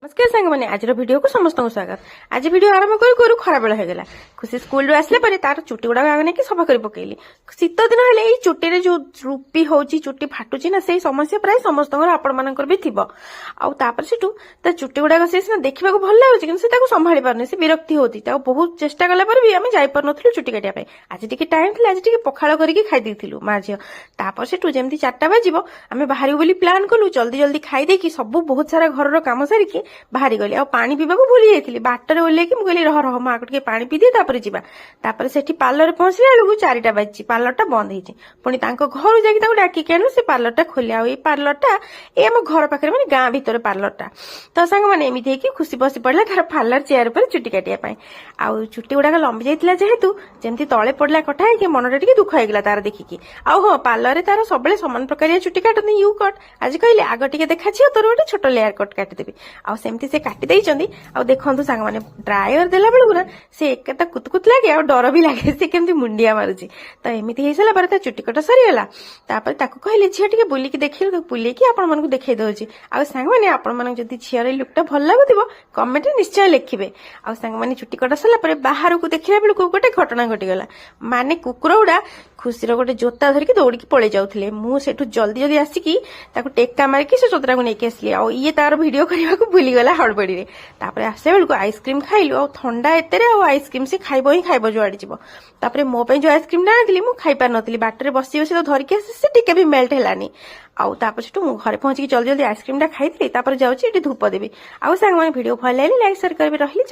नमस्कार सांग मैंने आज वीडियो को समस्त स्वागत। आज वीडियो आरंभ करू करू खरा बेला होगला। खुशी स्कूल आसले पर तार चुटी गुड़ा आगे नहीं सफा कर पकेली। शीत दिन हेले ये चुटी रे जो रूपी होची चुटी फाटुची ना से समस्या प्राय समस्त आपण मानकर भी थिबो। आउ तापर सेटू ता चुटी गुड़ा से सिना देखिबा को भल लागुची किंतु से ताको संभाळी पारने से विरक्ति होती ता बहुत चेष्टा कला पर भी आमे जाई पर नथलु चुटी काटिया पे। आज टिके टाइम थिला आज टिके पखाळ करिके खाइ दैथिलु मा झियो। तापर सेटू जेमती 4टा बाजिबो आमे बाहरी बोली प्लान कलु जल्दी जल्दी खाइ देकी सब बहुत सारा घर रो काम सारिकी बाहरी गली आ पानी पीवाक भूली जाइली बाटर ओल्लैकी मुझे रह रह माँ टे पानी पीदी तापर सेठी पार्लर पहुंचला बेलू 4टा बाजी पार्लरटा बंद होती पुणी घर जाकि डाकिक आनु से पार्लरटा खोले आ पार्लरटा ये आम घर पाखे मैंने गाँ भीतर पार्लरटा तो सांग मैंने एमती होगी खुशी बसी पड़ा तार पार्लर चेयर पर चुटी काटिया आउ चुटी गुड़ाक लंबी जाइला जेहेतु जमी तले पड़ा कटा है मनटा टे दुख होगा तार देखिकी आउ हाँ पार्लर तार सब सामान प्रकार चुटी काटती यू कट आज कहले आग टे देखा तोर गोटे छोट लेयर कट काटिदेवी आमती से काटी देइचंदी आ देखंतु सांग माने ड्रायर देला बेलु ना से एकटा कुतकुत लागे आ डर भी लागे से केमती मुंडिया मारुची तो एमिति हे सला पर ता चुटी कटा सरी गला तापर ताको कहले झिया टिके बुली की देखिल तो बुली की आपण मन को देखाई दउची आ सांग माने आपण मन जदी झिया रे लुकटा भल लागुतिबो कमेंट रे निश्चय लिखिबे आ सांग माने चुटी कटा सला पर बाहर को देखिला बेलु को गोटे घटना घटी गला माने कुकुर उडा खुशीर गोटे जोता धरिकी दौड़िकी पळै जाउथिले मु सेठु जल्दी जल्दी आसिकी ताको टेक्का मारिकी से जोतरा को नेकी आसली आ ये तार वीडियो करबा को भूली गला हड़बड़ी रे तापर आसे बेलू आइसक्रीम खाइलु आ ठंडा एते आइसक्रीम से खाइबो ही खाइबो जुआड़ी जीवो तापर मो पे जो आइसक्रीम आनी मु खाइ पार नथली बाटर बसी बसी तो धरिकी आसी से टिके भी मेल्ट हेलानी आउ तापर सेठु मु घरे पहुंची जल्दी जल्दी आइसक्रीम टा खाइथि तापर जाउची एटी धूप देबी आउ सांग माने वीडियो भल लागले लाइक शेयर करबे रहली।